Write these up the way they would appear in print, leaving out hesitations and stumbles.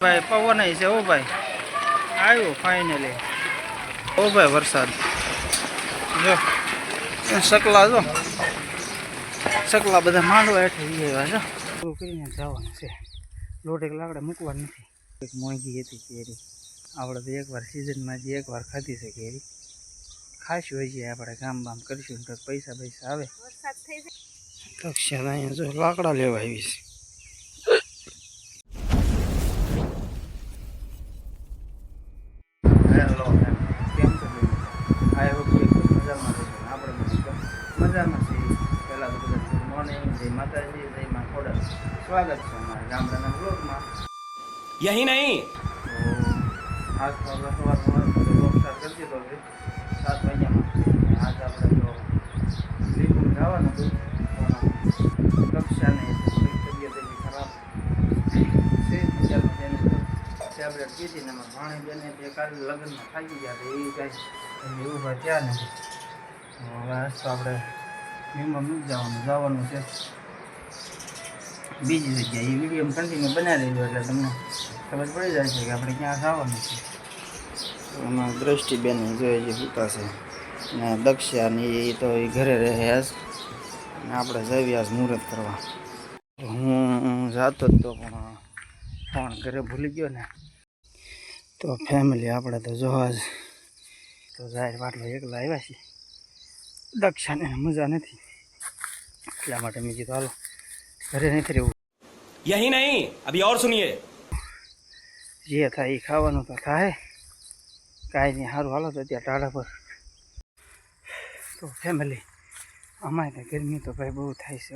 ભાઈ પવન છે ઓ ભાઈ આવ્યો ફાઇનલી ઓ ભાઈ વરસાદ જો સકલા જો સકલા બધા માંડવા હેઠે એવા છે પૂરું કરીને જવાનું છે લોટ એક લાકડા મૂકવાનું નથી એક મોંઘી હતી કેરી આપણે તો એકવાર સિઝનમાં જે એકવાર ખાધી છે કેરી ખાસી હોય છે આપણે કામ બામ કરીશું તો પૈસા આવે કક્ષા અહીંયા જો લાકડા લેવા આવી છે હેલો કેમ છો આઈ હોપ કે મજામાં છો આપણે મજામાં છીએ પહેલાં તો બધા ગુડ મોર્નિંગ જય માતાજી જય માં ખોડલ સ્વાગત છે અમારા ગામડાના બ્લોગમાં यही नहीं તો આજ તો આપણે સવારમાં બ્લોગ સ્ટાર્ટ કરી દીધો છે 7 વાગ્યામાં આજ આપણે તો લીંબુ જવાનું હતું પણ કક્ષાને થોડીક તબિયત એવી ખરાબ છે બીજામાં તેને ટેબ્લેટ કીધી ને એમાં ભાણી બેને જે કાલે લગ્નમાં થાકી ગયા તો એ કાંઈ એની ઊભા થયા નથી હવે આજ તો આપણે લીંબા મૂકી જવાનું છે બીજી જગ્યાએ એ વિડીયો કન્ટિન્યુ બનાવી દેજો એટલે તમને ખબર પડી જાય છે કે આપણે ક્યાં જવાનું છે એમાં દ્રષ્ટિબેન જોઈએ છે પિતા છે ને દક્ષાની એ તો એ ઘરે રહે આજ અને આપણે જઈએ આજ મુહૂર્ત કરવા હું જાતો જ તો પણ ફોન ઘરે ભૂલી ગયો ને તો ફેમિલી આપણે તો જોવા જ તો જાય વાટલો એકલા આવ્યા છીએ દક્ષાને મજા નથી એટલા માટે મેં કીધું હાલો ઘરે નથી રહેવું यही नहीं अभी और सुनिए જે થાય એ ખાવાનું તો થાય કાંઈ નહીં સારું હાલો તો ત્યાં ટાળા પર તો ફેમિલી અમારે ત્યાં ગરમી તો ભાઈ બહુ થાય છે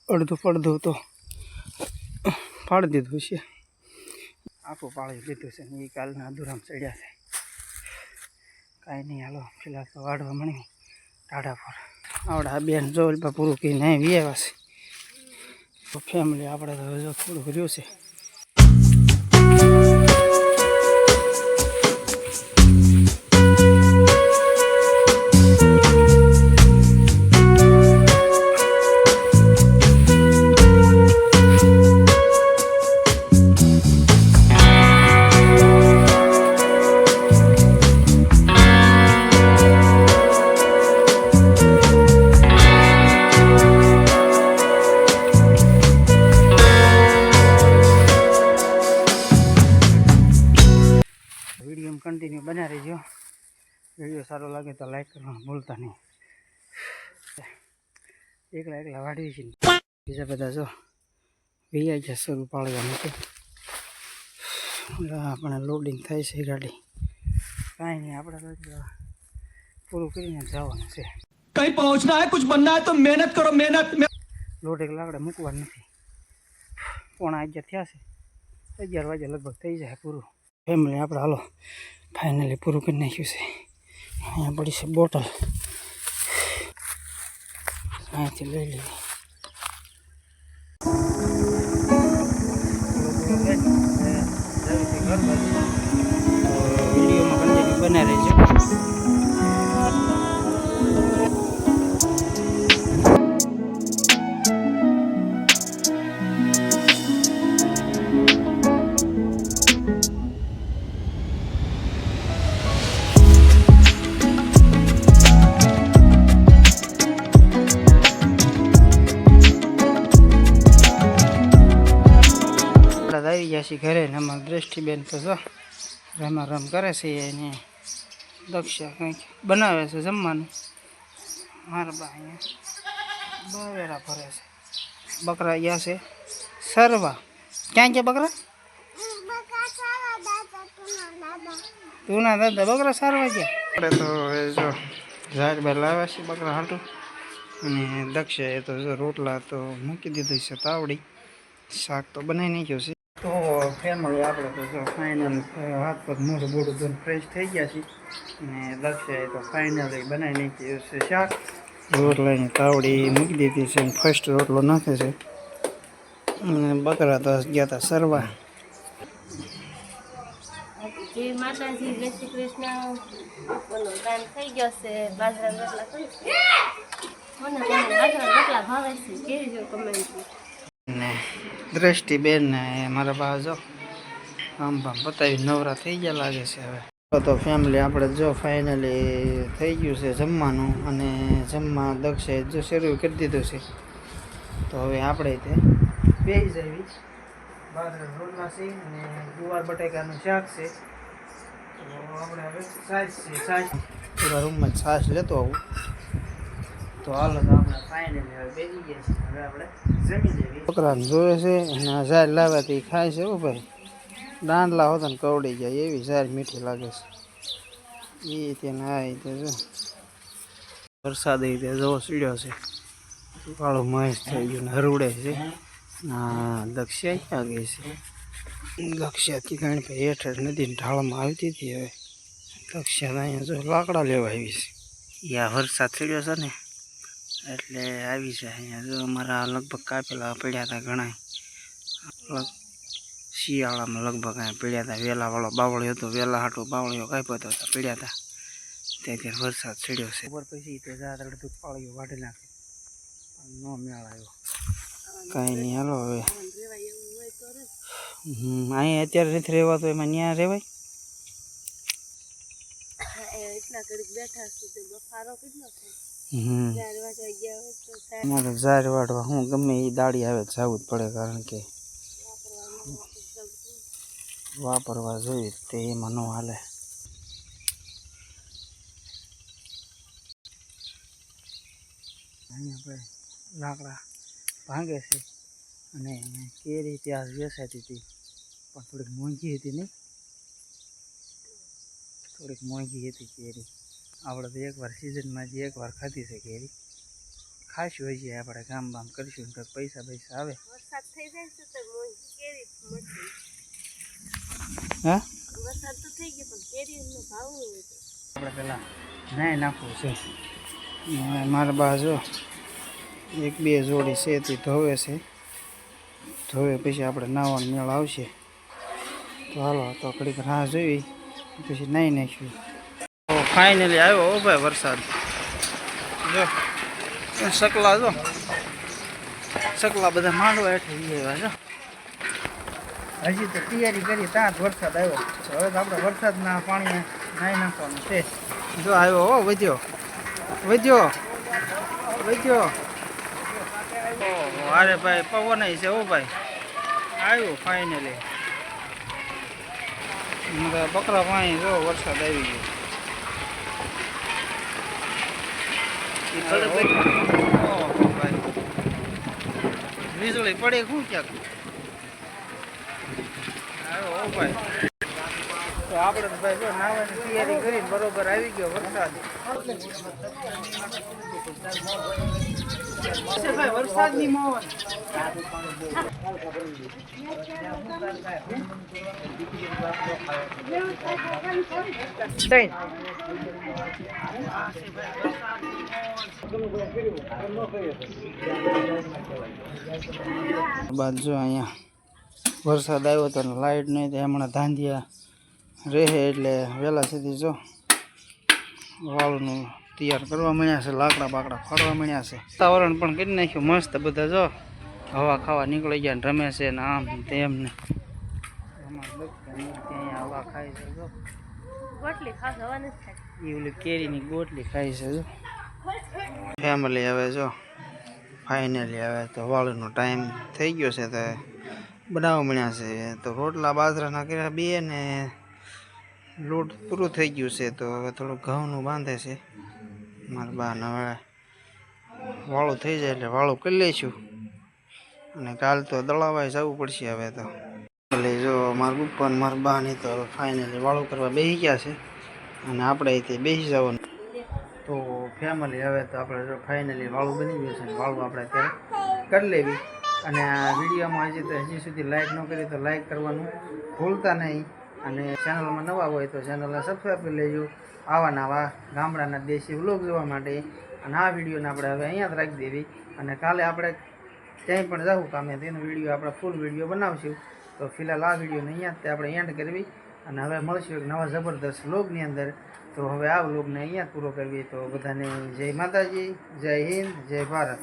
અડધું પડધું તો પાડી દીધું છે આખું પાળી લીધું છે ને એ કાલના અધૂરામાં ચડ્યા છે કાંઈ નહીં હાલો ફિલહાલ તો વાળવા મળી ટાઢા પર આવડા બેન જોલ પર પૂરું કહીને અહીં વ્યાવા છે તો ફેમિલી આપણે તો જો થોડુંક રહ્યું છે વિડીયો કન્ટિન્યુ બન્યા રહીજો વિડીયો સારો લાગે તો લાઈક કરવાનું ભૂલતા નહીં એકલા વાળવી છે બીજા બધા જો વીઆઈ ગયા શરૂ પાડવાનું છે આપણે લોડિંગ થાય છે ગાડી કાંઈ નહીં આપણે પૂરું કરીને જવાનું છે कहीं पहुंचना है कुछ बनना है तो मेहनत करो मेहनत લોટ એક લાકડા મૂકવાનું નથી 11:30 થયા છે 11 વાગે લગભગ થઈ જાય પૂરું ફેમિલી આપણે હાલો ફાઇનલી પૂરું કરી નાખ્યું છે અહીંયા પડી છે બોટલ અહીંયાથી લઈ લઈએ વિડીયોમાં કન્ટિન્યુ બના રહેજો આવી ગયા છીએ ઘરે ને અમારા દ્રષ્ટિબેન તો જો રમ કરે છે એને દક્ષા કંઈક બનાવે છે જમવાનું મારા બા અહીંયા બવેરા ભરે છે બકરા ગયા છે સરવા ક્યાં ગયા બકરા તું ના દાદા બકરા સારવા ગયા આપણે તો જો ઝાડ બાર લાવ્યા છે બકરા હાટું અને દક્ષા એ તો જો રોટલા તો મૂકી દીધું છે તાવડી શાક તો બનાવી નાખ્યું છે તો ફેમિલી આપણે તો જો ફાઇનલ હાથ પગ મોઢું બોડું ધોઈને ફ્રેશ થઈ ગયા છીએ અને દક્ષાએ તો ફાઇનલી બનાવી નાખ્યું છે શાક રોટલાની તાવડી મૂકી દીધી છે અને ફર્સ્ટ રોટલો નાખે છે અને બકરા તો ગયા હતા સરવા જય માતાજી જય શ્રી કૃષ્ણ બોલો ટાઈમ થઈ ગયો છે બાજરા રોટલા કરી મને બાજરા રોટલા ભાવે છે કેવી જો કમેન્ટ ને દ્રષ્ટિબેન ને મારા બા જો કામ બામ પતાવી નવરા થઈ ગયા લાગે છે હવે. તો ફેમિલી આપણે જો ફાઇનલી થઈ ગયું છે જમવાનું, અને જમવા દક્ષે જો શરૂ કરી દીધું છે. તો હવે આપણે તે બેસી જવી. બાજરા રોટલા છે અને ગુવાર બટાકાનું શાક છે. તો આપણે હવે છાશ છે, છાશ પૂરા રૂમમાં છાશ લેતો આવું. તો હાલો તો આપણે ફાઇનલી હવે બેસી ગયા છીએ. હવે આપણે જમી લેવી. છોકરાને જોવે છે અને ઝાર લાવ્યાથી ખાય છે. ભાઈ દાંડલા હોતા ને કવડી જાય એવી ઝાર મીઠી લાગે છે. એ તેને આ રીતે જો વરસાદ એ રીતે જોવો સીડ્યો છે. કાળું મહેશ થઈ ગયું ને હરુડે છે. હા દક્ષિયા ક્યાં ગઈ છે? દક્ષિયાથી કારણ કે હેઠળ નદીની ઢાળમાં આવતી હતી. હવે દક્ષિયા અહીંયા જો લાકડા લેવા આવી છે. યા વરસાદ સીડ્યો છે ને એટલે આવી છે અહીંયા. જો અમારા લગભગ કાપેલા પડ્યા હતા ઘણા. શિયાળામાં લગભગ અહીંયા પડ્યા હતા. વેલાવાળો બાવળિયો હતો, વેલા હાટો બાવળિયો કાપ્યો હતો, પડ્યા હતા. ત્યારે વરસાદ ચડ્યો છે. ખબર પછી તો જાત અડધું પાળીઓ વાટી નાખે, ન મેળ આવ્યો. કાંઈ નહીં, હાલો હવે. અહીંયા અત્યારે નથી રહેવા તો એમાં ત્યાં રહેવાય. અમારે ઝાર વાટવા હું ગમે એ દાડી આવે જવું જ પડે, કારણ કે વાપરવા જોઈએ તે એમાં ન હાલે. અહીંયા ભાઈ લાકડા ભાંગે છે અને કેરી ત્યાં વેચાતી હતી, પણ થોડીક મોંઘી હતી નહીં, થોડીક મોંઘી હતી કેરી. આપણે તો એકવાર સિઝનમાં જે એકવાર ખાધી છે કેરી. ખાશું હોય છે આપણે કામ બામ કરીશું ને કંઈક પૈસા પૈસા આવે. વરસાદ થઈ જાય છે તો મોંઘી કેરી મળશે. હા વરસાદ તો થઈ ગયો પણ કેરીનો ભાવ નહીં. આપણે પેલા નાય નાખવું છે. મારા બાજુ એક બે જોડી છે તે ધોવે છે. ધોવે પછી આપણે નાવાનો મેળ આવશે. તો હાલો તો ઘડીક રાહ જોઈ પછી નાહી નાખ્યું. તો ફાઇનલી આવ્યો હો ભાઈ વરસાદ. જો સકલા, જો સકલા બધા માંડવા હેઠળ આવ્યા છો. હજી તો તૈયારી કરી ત્યાં જ વરસાદ આવ્યો. હવે તો આપણે વરસાદના પાણી નાહી નાખવાનું છે. જો આવ્યો હો, વધ્યો વધ્યો વધ્યો. અરે ભાઈ પવન છે હો ભાઈ. આવ્યું ફાઇનલી. બકરા પાણી જો વરસાદ આવી ગયો. ભાઈ વીજળી પડે શું ક્યાંક. આવ્યો ભાઈ. તો આપણે તો ભાઈ જો નાવાની તૈયારી કરીને બરોબર આવી ગયો વરસાદ. ભાઈ વરસાદની મોહન. બાદ જો અહીંયા વરસાદ આવ્યો તો લાઇટ નહીં, તો હમણાં ધાંધિયા રહે એટલે વહેલા સુધી જો વાળનું તૈયાર કરવા મળ્યા છે. લાકડા બાકડા ફાડવા મળ્યા છે. વાતાવરણ પણ કરી નાખ્યું મસ્ત. બધા જો હવા ખાવા નીકળી ગયા ને રમે છે ને આમ તેમ ને. ત્યાં હવા ખાય છે જો. ગોટલી ખાસ હવા નથી ખાતી. એ ઓલી કેરીની ગોટલી ખાય છે જો. ફેમિલી હવે જો ફાઇનલી હવે તો વાળનો ટાઈમ થઈ ગયો છે તો બનાવવા મળ્યા છે. તો રોટલા બાજરાના કર્યા બે ને લોટ પૂરું થઈ ગયું છે. તો હવે થોડું ઘઉંનું બાંધે છે મારા બાને. હવે વાળું થઈ જાય એટલે વાળું કરી લઈશું, અને કાલ તો દળાવાય જવું પડશે. હવે તો એટલે જો મારા પપ્પા ને મારા બાની તો ફાઇનલી વાળું કરવા બેસી ગયા છે, અને આપણે તે બેસી જવાનું. તો ફેમિલી હવે તો આપણે જો ફાઇનલી વાળું બની ગયું છે. વાળું આપણે અત્યારે કરી લેવી. અને આ વિડીયોમાં હજી સુધી લાઇક ન કરી તો લાઇક કરવાનું ભૂલતા નહીં. અને ચેનલમાં નવા હોય તો ચેનલને સબસ્ક્રાઈબ કરી લેજો આવા નવા ગામડાના દેશી વ્લોગ જોવા માટે. અને આ વિડીયોને આપણે હવે અહીંયા જ રાખી દેવી. અને કાલે આપણે ક્યાંય પણ જવું કામે તેનો વિડીયો આપણે ફૂલ વિડીયો બનાવશું. તો ફિલહાલ આ વિડીયોને અહીંયા જ આપણે એન્ડ કરવી. અને હવે મળશું એક નવા જબરદસ્ત વ્લોગની અંદર. તો હવે આ વ્લોગને અહીંયા જ પૂરો કરવી. તો બધાને જય માતાજી, જય હિન્દ, જય ભારત.